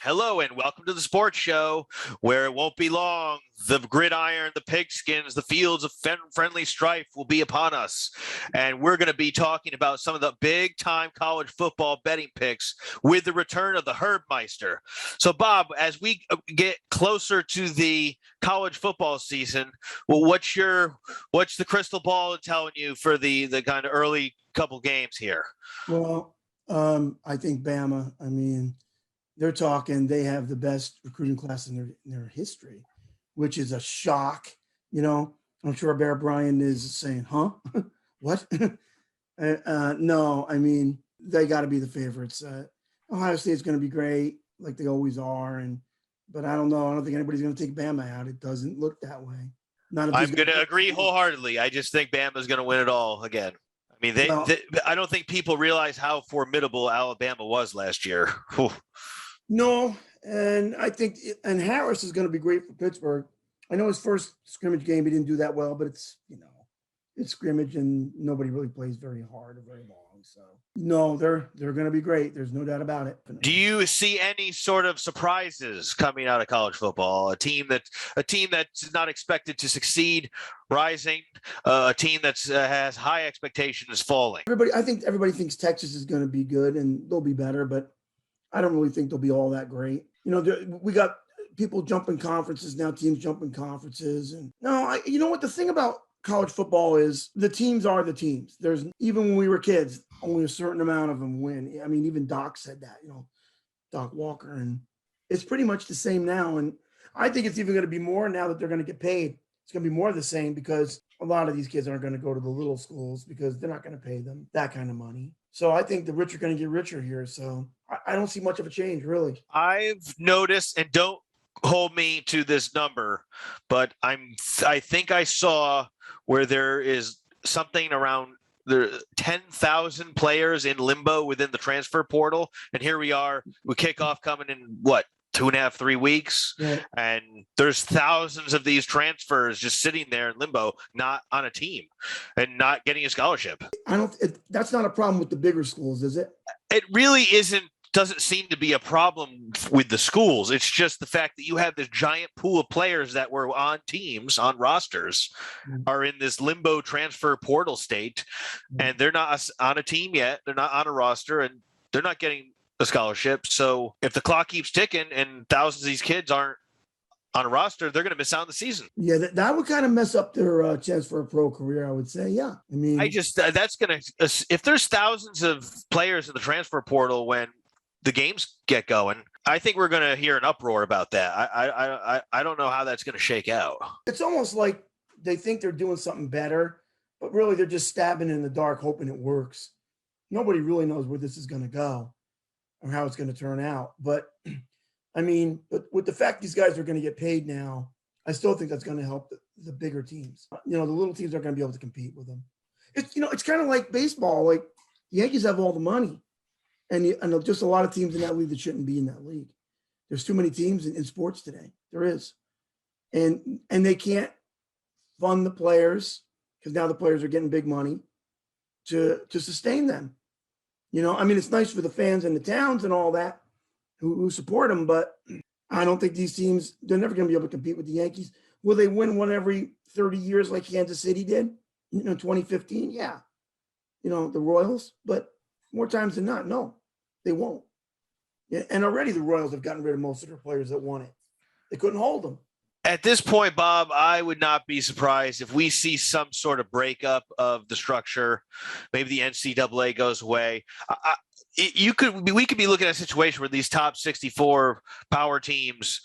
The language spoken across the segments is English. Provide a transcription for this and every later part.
Hello and welcome to the sports show where it won't be long. The gridiron, the pigskins, the fields of friendly strife will be upon us. And we're going to be talking about some of the big time college football betting picks with the return of the Herbmeister. So Bob, as we get closer to the college football season, well, what's the crystal ball telling you for the kind of early couple games here? Well, I think Bama, they're talking, they have the best recruiting class in their history, which is a shock. I'm sure Bear Bryant is saying, huh? What? No, they got to be the favorites. Ohio State's going to be great, like they always are. But I don't know. I don't think anybody's going to take Bama out. It doesn't look that way. I'm going to agree wholeheartedly. I just think Bama's going to win it all again. I don't think people realize how formidable Alabama was last year. No, and I think Harris is going to be great for Pittsburgh. I know his first scrimmage game, he didn't do that well, but it's scrimmage and nobody really plays very hard or very long. So no, they're going to be great. There's no doubt about it. Do you see any sort of surprises coming out of college football? A team that's not expected to succeed rising, a team that has high expectations falling. I think everybody thinks Texas is going to be good and they'll be better, but I don't really think they'll be all that great. We got people jumping conferences now, teams jumping conferences. And no, you know what the thing about college football is, the teams are the teams. There's, even when we were kids, only a certain amount of them win. Even Doc said that, Doc Walker, and it's pretty much the same now. And I think it's even going to be more now that they're going to get paid. It's going to be more of the same because a lot of these kids aren't going to go to the little schools because they're not going to pay them that kind of money. So I think the rich are going to get richer here. So I don't see much of a change, really. I've noticed, and don't hold me to this number, but I think I saw where there is something around the 10,000 players in limbo within the transfer portal. And here we are, we kick off coming in 2.5, 3 weeks. Yeah. And there's thousands of these transfers just sitting there in limbo, not on a team and not getting a scholarship. That's not a problem with the bigger schools, is it? It really doesn't seem to be a problem with the schools. It's just the fact that you have this giant pool of players that were on teams, on rosters, are in this limbo transfer portal state, and they're not on a team yet. They're not on a roster, and they're not getting a scholarship. So if the clock keeps ticking and thousands of these kids aren't on a roster, they're going to miss out on the season. Yeah, that would kind of mess up their chance for a pro career, I would say. Yeah. That's going to, if there's thousands of players in the transfer portal when the games get going, I think we're going to hear an uproar about that. I don't know how that's going to shake out. It's almost like they think they're doing something better, but really they're just stabbing in the dark, hoping it works. Nobody really knows where this is going to go or how it's going to turn out. But but with the fact these guys are going to get paid now, I still think that's going to help the bigger teams. The little teams aren't going to be able to compete with them. It's kind of like baseball. Like the Yankees have all the money. And just a lot of teams in that league that shouldn't be in that league. There's too many teams in sports today. There is. And they can't fund the players because now the players are getting big money to sustain them. It's nice for the fans and the towns and all that who support them, but I don't think these teams, they're never going to be able to compete with the Yankees. Will they win one every 30 years like Kansas City did? 2015? Yeah. The Royals, but more times than not, no, they won't. Yeah, and already the Royals have gotten rid of most of their players that won it. They couldn't hold them. At this point, Bob, I would not be surprised if we see some sort of breakup of the structure. Maybe the NCAA goes away. We could be looking at a situation where these top 64 power teams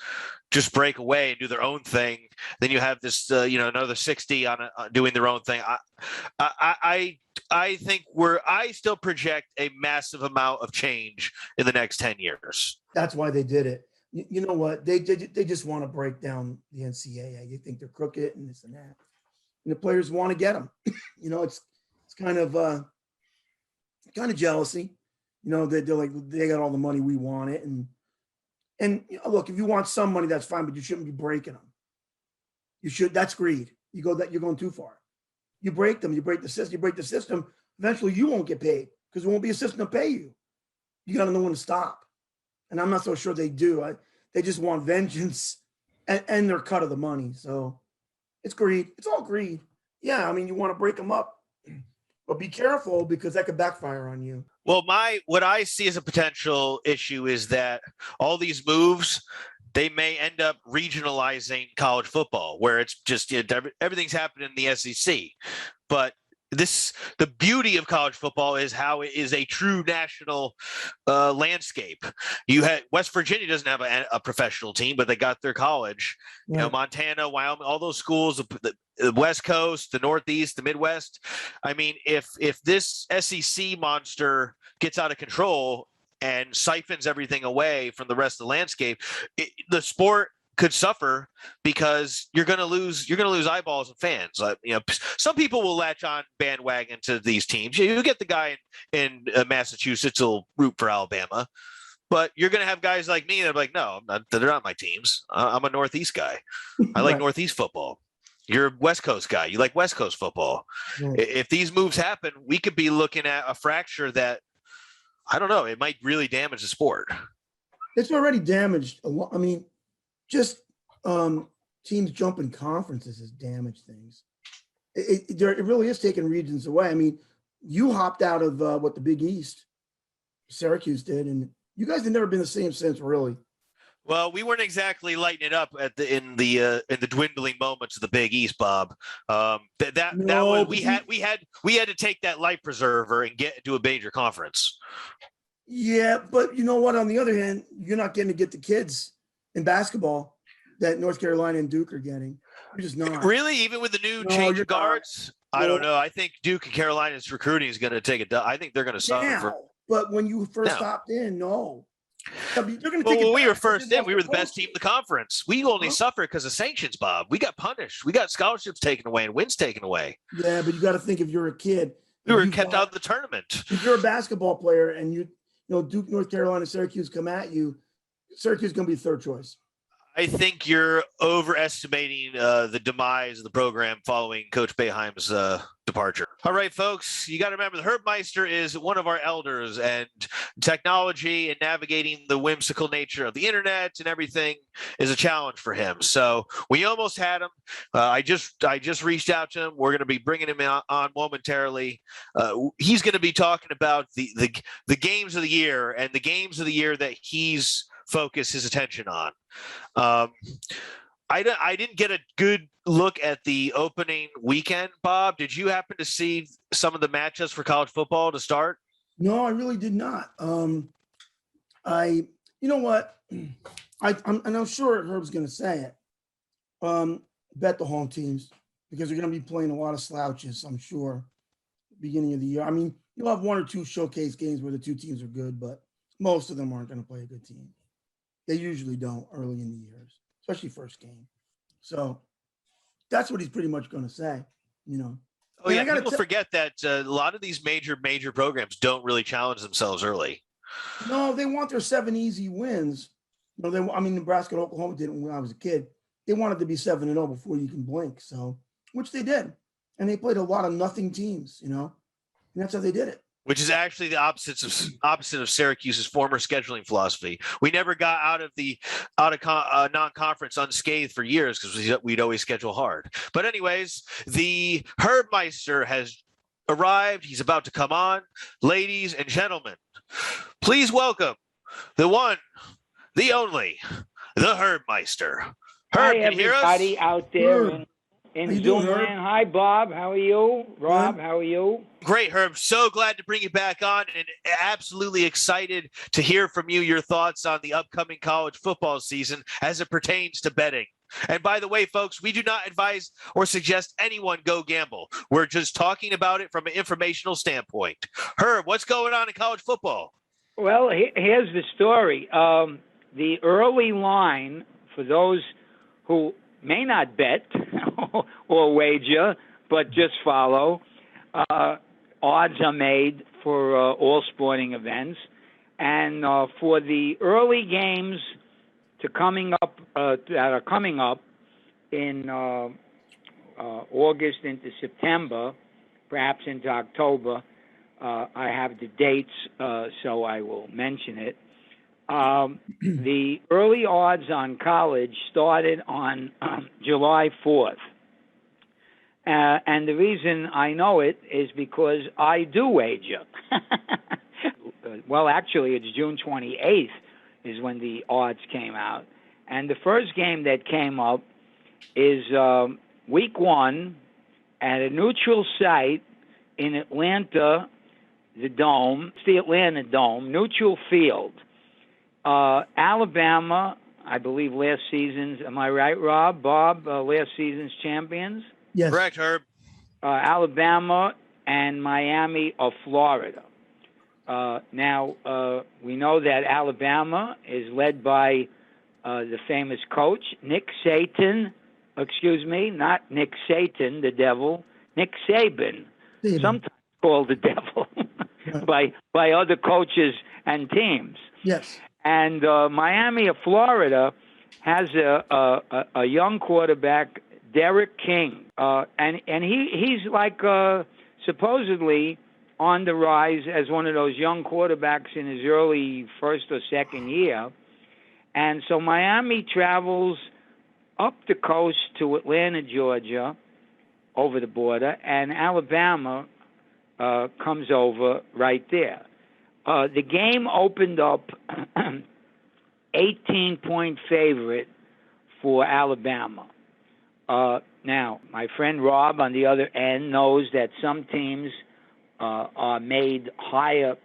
just break away and do their own thing. Then you have this, another 60 on doing their own thing. I think I still project a massive amount of change in the next 10 years. That's why they did it. You know what? They just want to break down the NCAA. They think they're crooked and this and that. And the players want to get them. It's kind of jealousy. They're like, they got all the money, we want it. And look, if you want some money, that's fine, but you shouldn't be breaking them. That's greed. You're going too far. You break them, you break the system, eventually you won't get paid because there won't be a system to pay you. You got to know when to stop. and I'm not so sure they do. They just want vengeance and their cut of the money. So it's greed. It's all greed. Yeah, I mean, you want to break them up, but be careful because that could backfire on you. Well, what I see as a potential issue is that all these moves, they may end up regionalizing college football, where it's just everything's happening in the SEC. But the beauty of college football is how it is a true national landscape. You had West Virginia doesn't have a professional team, but they got their college. Yeah. Montana, Wyoming, all those schools, the West Coast, the Northeast, the Midwest. I mean, if this SEC monster gets out of control and siphons everything away from the rest of the landscape, the sport could suffer because you're going to lose eyeballs and fans. Some people will latch on bandwagon to these teams. You get the guy in Massachusetts who'll root for Alabama, but you're going to have guys like me that are like, no, they're not my teams. I'm a Northeast guy. I like Northeast football. You're a West Coast guy. You like West Coast football. Right. If these moves happen, we could be looking at a fracture that, I don't know, it might really damage the sport. It's already damaged a lot. I mean, just teams jumping conferences has damaged things. It really is taking regions away. I mean, you hopped out of what the Big East, Syracuse did, and you guys have never been the same since, really. Well, we weren't exactly lighting it up in the dwindling moments of the Big East, Bob. We had to take that life preserver and get into a major conference. Yeah, but you know what? On the other hand, you're not getting to get the kids in basketball that North Carolina and Duke are getting. You're just not. Really? Even with the new change of guards? I don't know. I think Duke and Carolina's recruiting is going to take I think they're going to suffer. But when you first stopped in, no. When we were first in, we were the best team in the conference. We only suffered because of sanctions, Bob. We got punished. We got scholarships taken away and wins taken away. Yeah, but you got to think if you're a kid. We were kept out of the tournament. If you're a basketball player and Duke, North Carolina, Syracuse come at you, Syracuse is going to be third choice. I think you're overestimating the demise of the program following Coach Boeheim's departure. All right, folks, you got to remember the Herbmeister is one of our elders, and technology and navigating the whimsical nature of the internet and everything is a challenge for him. So we almost had him. I just reached out to him. We're going to be bringing him on momentarily. He's going to be talking about the games of the year and the games of the year that he's focused his attention on. I didn't get a good look at the opening weekend, Bob. Did you happen to see some of the matchups for college football to start? No, I really did not. You know what? I'm sure Herb's going to say it. Bet the home teams because they're going to be playing a lot of slouches, I'm sure, beginning of the year. I mean, you'll have one or two showcase games where the two teams are good, but most of them aren't going to play a good team. They usually don't early in the years, especially first game. So that's what he's pretty much going to say, Oh, yeah, people forget that a lot of these major programs don't really challenge themselves early. No, they want their 7 easy wins. Nebraska and Oklahoma didn't when I was a kid. They wanted to be 7-0 before you can blink, so which they did. And they played a lot of nothing teams, and that's how they did it. Which is actually the opposite of Syracuse's former scheduling philosophy. We never got out of non-conference unscathed for years because we'd always schedule hard. But anyways, the Herbmeister has arrived. He's about to come on. Ladies and gentlemen, please welcome the one, the only, the Herbmeister. Herb, hi, can you hear us? Everybody out there in Zoom land. Hi, Bob. How are you? Rob, how are you? Great, Herb. So glad to bring you back on and absolutely excited to hear from you your thoughts on the upcoming college football season as it pertains to betting. And by the way, folks, we do not advise or suggest anyone go gamble. We're just talking about it from an informational standpoint. Herb, what's going on in college football? Well, here's the story. The early line, for those who may not bet or wager, but just follow, odds are made for all sporting events. And for the early games that are coming up in August into September, perhaps into October, I have the dates, so I will mention it. The early odds on college started on July 4th. And the reason I know it is because I do wager. Well, actually, it's June 28th is when the odds came out. And the first game that came up is week 1 at a neutral site in Atlanta, the Dome. It's the Atlanta Dome, neutral field. Alabama, I believe last season's, am I right, Rob? Bob, last season's champions? Yes. Correct, Herb. Alabama and Miami of Florida. Now, we know that Alabama is led by the famous coach, Nick Saban. Excuse me, not Nick Satan, the devil. Nick Saban, sometimes called the devil by other coaches and teams. Yes. And Miami of Florida has a young quarterback, Derek King, and he's like supposedly on the rise as one of those young quarterbacks in his early first or second year. And so Miami travels up the coast to Atlanta, Georgia, over the border, and Alabama comes over right there. The game opened up 18-point favorite for Alabama. Now, my friend Rob on the other end knows that some teams are made higher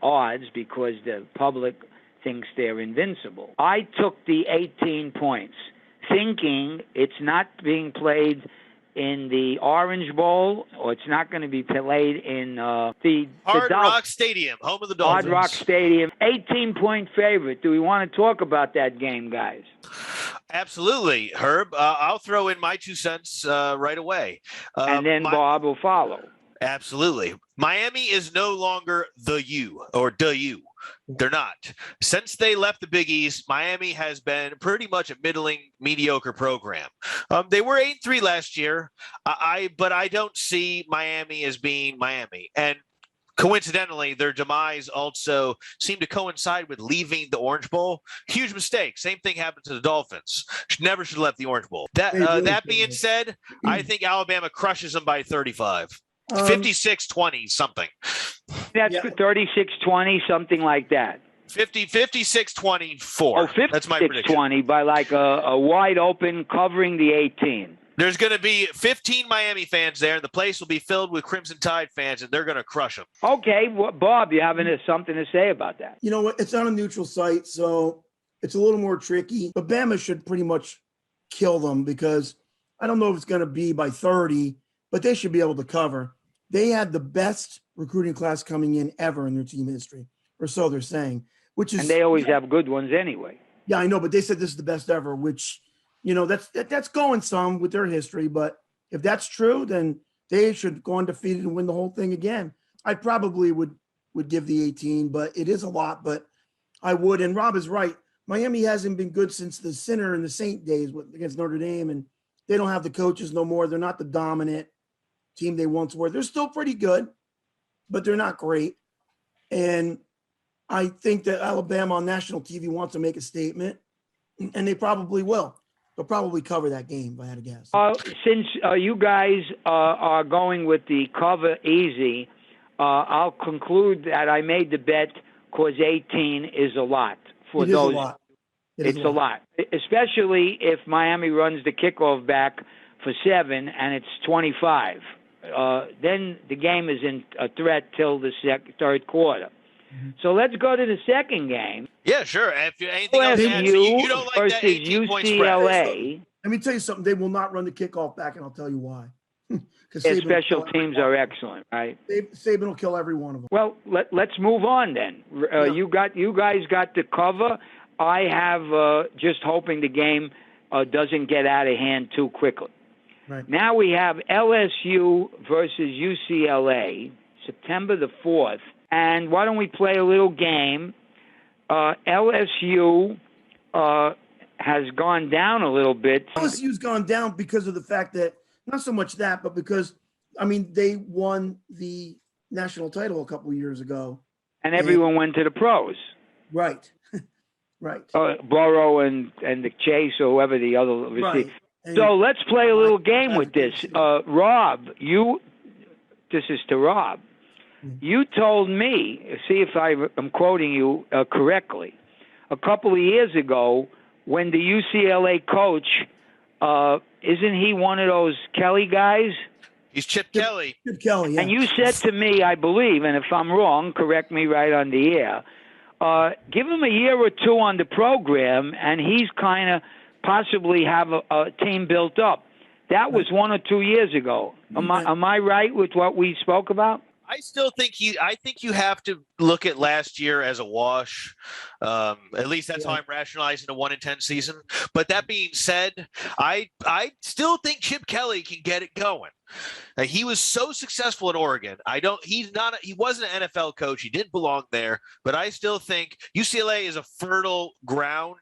odds because the public thinks they're invincible. I took the 18 points, thinking it's not being played in the Orange Bowl, or it's not going to be played in the Hard Rock Stadium, home of the Dolphins. Hard Rock Stadium, 18-point favorite. Do we want to talk about that game, guys? Absolutely, Herb. I'll throw in my 2 cents right away. And then Bob will follow. Absolutely. Miami is no longer the U or the U. They're not. Since they left the Big East, Miami has been pretty much a middling, mediocre program. They were 8-3 last year, but I don't see Miami as being Miami. And coincidentally, their demise also seemed to coincide with leaving the Orange Bowl. Huge mistake. Same thing happened to the Dolphins. Never should have left the Orange Bowl. That being said, I think Alabama crushes them by 35. 56-20 something. That's 36-20, something like that. 56-24. Oh, that's my prediction. 56-20 by like a wide open covering the 18. There's going to be 15 Miami fans there, and the place will be filled with Crimson Tide fans, and they're going to crush them. Okay, well, Bob, you have something to say about that? You know what? It's on a neutral site, so it's a little more tricky. But Bama should pretty much kill them because I don't know if it's going to be by 30, but they should be able to cover. They had the best recruiting class coming in ever in their team history, or so they're saying. And they always have good ones anyway. Yeah, I know, but they said this is the best ever, which, you know, that's going some with their history. But if that's true, then they should go undefeated and win the whole thing again. I probably would give the 18, but it is a lot. But I would, and Rob is right. Miami hasn't been good since the Sinner and the Saint days against Notre Dame, and they don't have the coaches no more. They're not the dominant team they once were. They're still pretty good, but they're not great. And I think that Alabama on national TV wants to make a statement, and they probably will. They'll probably cover that game, if I had to guess. Since you guys are going with the cover easy, I'll conclude that I made the bet because 18 is a lot for those. Is a lot. It's a lot, especially if Miami runs the kickoff back for 7 and it's 25. Then the game is in a threat till the third quarter. Mm-hmm. So let's go to the second game. Yeah, sure. If anything else, you don't like versus that 18-point spread. UCLA. Let me tell you something. They will not run the kickoff back, and I'll tell you why. Their special teams are excellent, right? Saban will kill every one of them. Well, let's move on then. You guys got the cover. I have just hoping the game doesn't get out of hand too quickly. Right. Now we have LSU versus UCLA, September the 4th. And why don't we play a little game? LSU has gone down a little bit. LSU's gone down because of the fact that, not so much that, but because, I mean, they won the national title a couple of years ago. And everyone went to the pros. Right. Right. Burrow and the Chase or whoever the other receiver. Right. So let's play a little game with this. Rob, this is to Rob. You told me, see if I'm quoting you correctly, a couple of years ago when the UCLA coach, isn't he one of those Kelly guys? He's Chip Kelly. Chip Kelly, yeah. And you said to me, I believe, and if I'm wrong, correct me right on the air, give him a year or two on the program, and he's kind of possibly have a team built up. That was 1 or 2 years ago. Am I right with what we spoke about? I still think I think you have to look at last year as a wash. At least that's how I'm rationalizing a 1-10 season. But that being said, I still think Chip Kelly can get it going. He was so successful at Oregon. He wasn't an NFL coach. He didn't belong there, but I still think UCLA is a fertile ground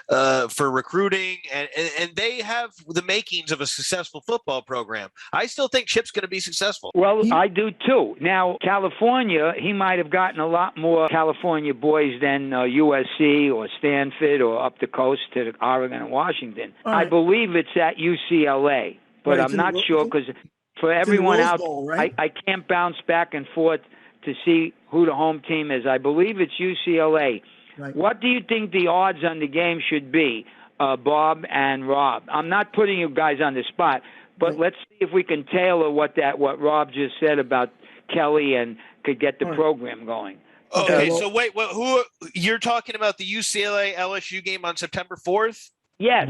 for recruiting, and they have the makings of a successful football program. I still think Chip's going to be successful. Well, I do too. Now, California, he might have gotten a lot more California boys than USC or Stanford or up the coast to Oregon and Washington. Right. I believe it's at UCLA, but I'm not sure because for everyone out, right? I can't bounce back and forth to see who the home team is. I believe it's UCLA. Right. What do you think the odds on the game should be, Bob and Rob? I'm not putting you guys on the spot, but let's see if we can tailor what Rob just said about Kelly and could get the program going. Okay, so wait, who you're talking about the UCLA LSU game on September 4th? Yes.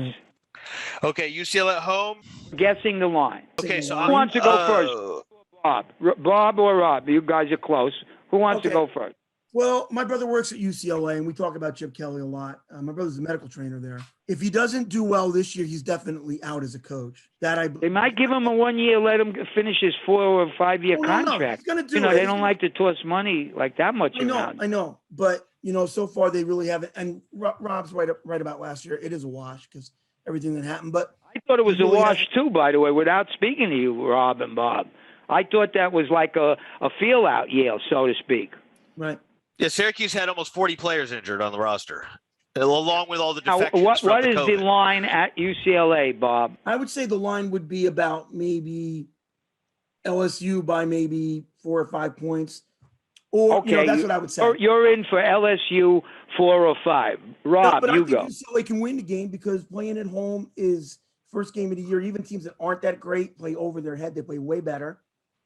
Okay, UCLA at home. Guessing the line. Okay, so who wants to go first? Bob or Rob? You guys are close. Who wants to go first? Well, my brother works at UCLA, and we talk about Chip Kelly a lot. My brother's a medical trainer there. If he doesn't do well this year, he's definitely out as a coach. They might give him a 1 year, let him finish his 4 or 5 year contract. No, he's gonna do it. They don't like to toss money like that much around. I know, but so far they really haven't. And Rob's right about last year. It is a wash because everything that happened. But I thought it was a wash too, by the way. Without speaking to you, Rob and Bob, I thought that was like a feel out year, so to speak. Right. Yeah, Syracuse had almost 40 players injured on the roster, along with all the defections. What is the line at UCLA, Bob? I would say the line would be about maybe LSU by maybe 4 or 5 points. Or that's what I would say. You're in for LSU 4 or 5. Rob, you go. I think UCLA can win the game because playing at home is first game of the year. Even teams that aren't that great play over their head. They play way better.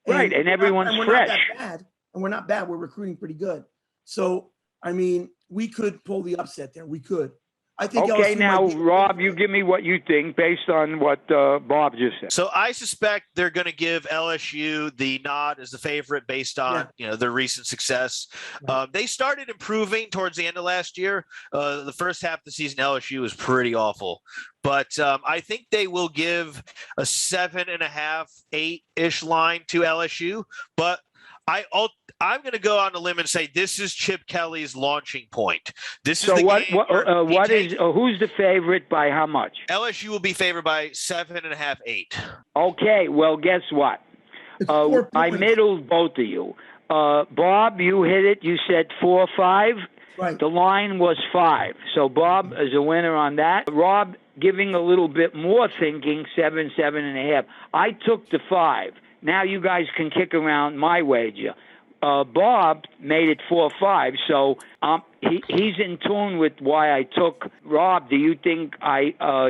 Right, and everyone's fresh. We're not that bad, and we're not bad. We're recruiting pretty good. So, I mean, we could pull the upset there. We could. I think. Okay, now, Rob, you give me what you think based on what Bob just said. So I suspect they're going to give LSU the nod as the favorite based on their recent success. Right. They started improving towards the end of last year. The first half of the season, LSU was pretty awful. But I think they will give a 7.5, 8-ish line to LSU. But I'm going to go on a limb and say this is Chip Kelly's launching point. This is who's the favorite by how much? LSU will be favored by 7.5, 8. Okay, well, guess what? I middled both of you. Bob, you hit it. You said 4 or 5. Right. The line was 5. So Bob is a winner on that. Rob giving a little bit more thinking, 7, 7.5. I took the 5. Now you guys can kick around my wager. Bob made it 4 or 5, so he's in tune with why I took. Rob, do you think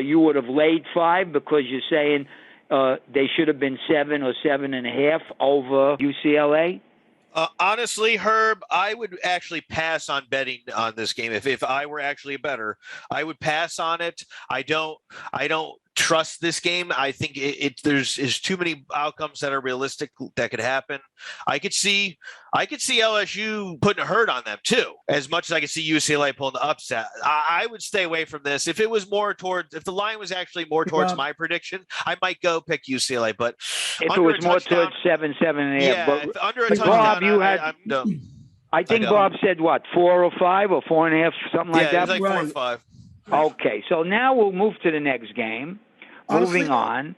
you would have laid 5 because you're saying they should have been 7 or 7.5 over UCLA? Honestly, Herb, I would actually pass on betting on this game. If I were actually a bettor, I would pass on it. I don't trust this game. I think there's too many outcomes that are realistic that could happen. I could see LSU putting a hurt on them too, as much as I could see UCLA pulling the upset. I would stay away from this. If the line was actually more towards my prediction, I might go pick UCLA. But if it was more towards 7, 7.5, but under a touchdown, I think Bob said what, 4 or 5 or 4.5, something like that. Yeah, like 4 or 5. Okay, so now we'll move to the next game. Moving on.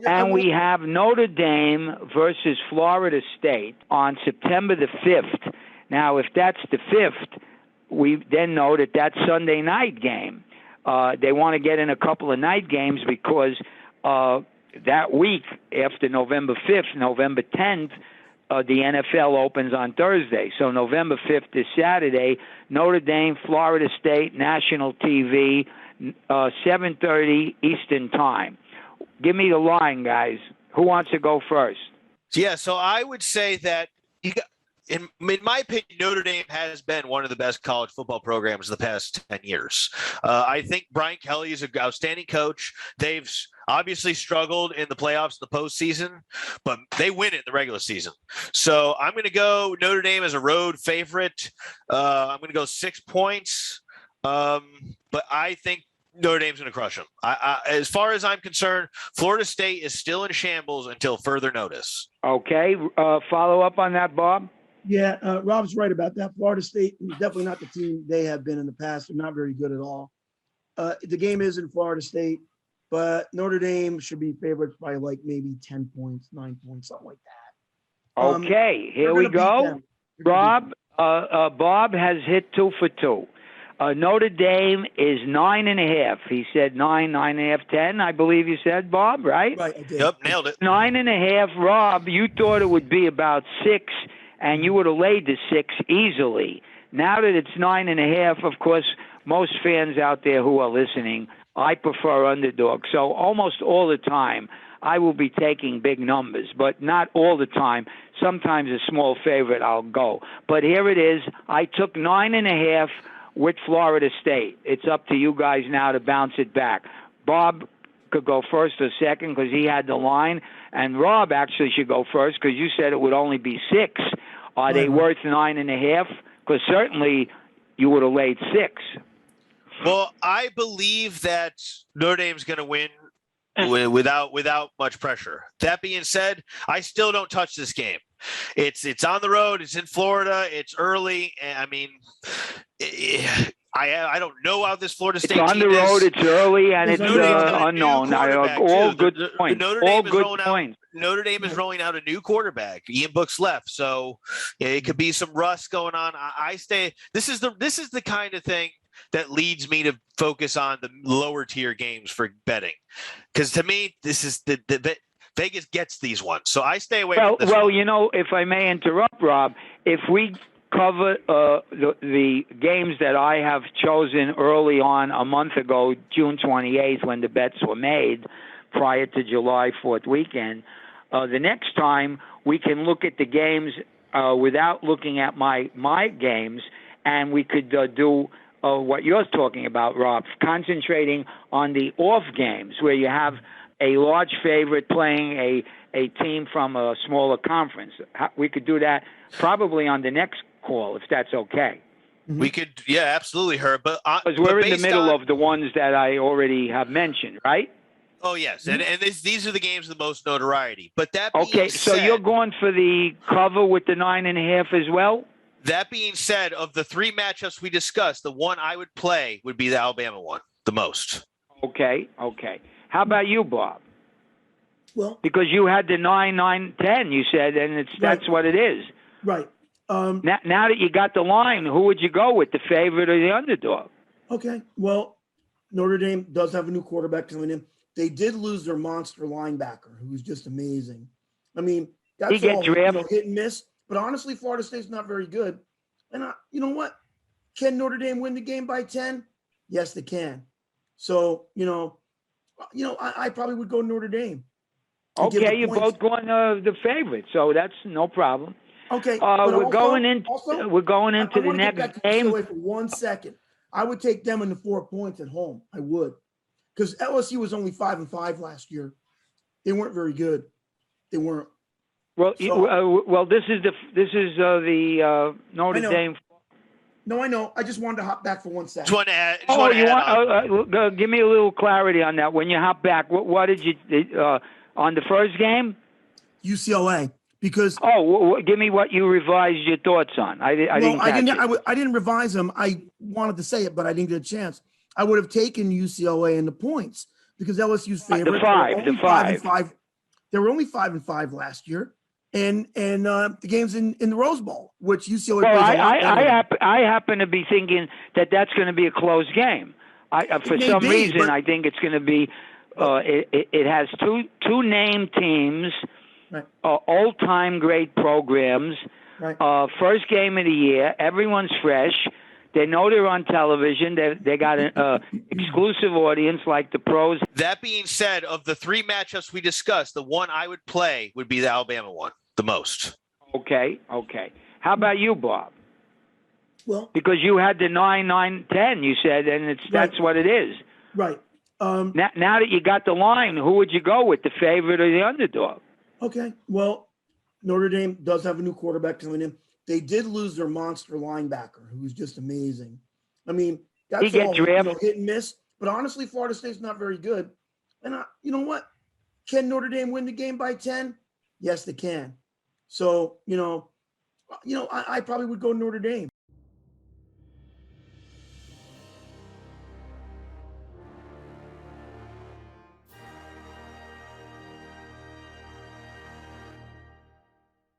And we have Notre Dame versus Florida State on September the 5th. Now, if that's the 5th, we then know that Sunday night game, they want to get in a couple of night games because that week after November 5th, November 10th, the NFL opens on Thursday. So November 5th is Saturday. Notre Dame, Florida State, national TV, 7:30 Eastern Time. Give me the line, guys. Who wants to go first? Yeah, so I would say that in my opinion, Notre Dame has been one of the best college football programs in the past 10 years. I think Brian Kelly is an outstanding coach. They've obviously struggled in the playoffs, in the postseason, but they win it in the regular season. So I'm going to go Notre Dame as a road favorite. I'm going to go 6 points, but I think Notre Dame's going to crush them. As far as I'm concerned, Florida State is still in shambles until further notice. Okay. Follow up on that, Bob? Yeah, Rob's right about that. Florida State is definitely not the team they have been in the past. They're not very good at all. The game is in Florida State, but Notre Dame should be favorites by like maybe 10 points, 9 points, something like that. Okay, here we go. Bob has hit 2 for 2. Notre Dame is 9.5. He said 9.5, 10. I believe you said, Bob, right? Right, I did. Yep, nailed it. 9.5. Rob, you thought it would be about 6, and you would have laid the 6 easily. Now that it's 9.5, of course, most fans out there who are listening, I prefer underdog. So almost all the time, I will be taking big numbers, but not all the time. Sometimes a small favorite, I'll go. But here it is. I took 9.5 with Florida State. It's up to you guys now to bounce it back. Bob could go first or second because he had the line, and Rob actually should go first because you said it would only be 6. Are they worth 9.5? Because certainly you would have laid 6. Well, I believe that Notre Dame's going to win without much pressure. That being said, I still don't touch this game. It's on the road. It's in Florida. It's early. I mean, I don't know how this Florida State team is. It's on the road. It's early, and it's unknown. All good points. All good points. Notre Dame is rolling out a new quarterback. Ian Book's left, so it could be some rust going on. I stay. This is the kind of thing that leads me to focus on the lower tier games for betting, because to me, this is the Vegas gets these ones, so I stay away from this one. You know, if I may interrupt, Rob, if we cover the games that I have chosen early on a month ago, June 28th, when the bets were made prior to July 4th weekend, the next time we can look at the games without looking at my games, and we could do what you're talking about, Rob, concentrating on the off games where you have a large favorite playing a team from a smaller conference. We could do that probably on the next call, if that's okay. We could, yeah, absolutely, Herb. Because we're in the middle of the ones that I already have mentioned, right? Oh, yes, and these are the games of the most notoriety. But that being okay, so said, you're going for the cover with the 9.5 as well? That being said, of the 3 matchups we discussed, the one I would play would be the Alabama one, the most. Okay. How about you, Bob? Well, because you had the 9, 9, 10, you said, and that's what it is. Right. Now that you got the line, who would you go with, the favorite or the underdog? Okay. Well, Notre Dame does have a new quarterback coming in. They did lose their monster linebacker, who was just amazing. I mean, that's all hit and miss. But honestly, Florida State's not very good. And you know what? Can Notre Dame win the game by 10? Yes, they can. So, I probably would go Notre Dame. Okay, you're both going the favorite, so that's no problem. Okay, we're going into the next game. Wait for 1 second. I would take them in the 4 points at home. I would, because LSU was only 5-5 last year. They weren't very good. They weren't. Well, this is the Notre Dame. No, I know. I just wanted to hop back for 1 second. Just want to add give me a little clarity on that. When you hop back, what did you on the first game? UCLA, because give me what you revised your thoughts on. I didn't revise them. I wanted to say it, but I didn't get a chance. I would have taken UCLA in the points because LSU's favorite. The five. They were only 5-5 last year. and the game's in the Rose Bowl, which UCLA Well, plays a lot better. I happen to be thinking that that's going to be a close game. For some reason, I think it's going to be. It has two named teams, right. Old-time great programs. Right. First game of the year. Everyone's fresh. They know they're on television. They got an exclusive audience like the pros. That being said, of the three matchups we discussed, the one I would play would be the Alabama one the most. Okay. How about you, Bob? Well, because you had the 9-9-10, you said, and that's what it is. Right. Now that you got the line, who would you go with, the favorite or the underdog? Okay. Well, Notre Dame does have a new quarterback coming in. They did lose their monster linebacker, who was just amazing. I mean, that's all hit and miss. But honestly, Florida State's not very good. And you know what? Can Notre Dame win the game by 10? Yes, they can. So, I probably would go Notre Dame.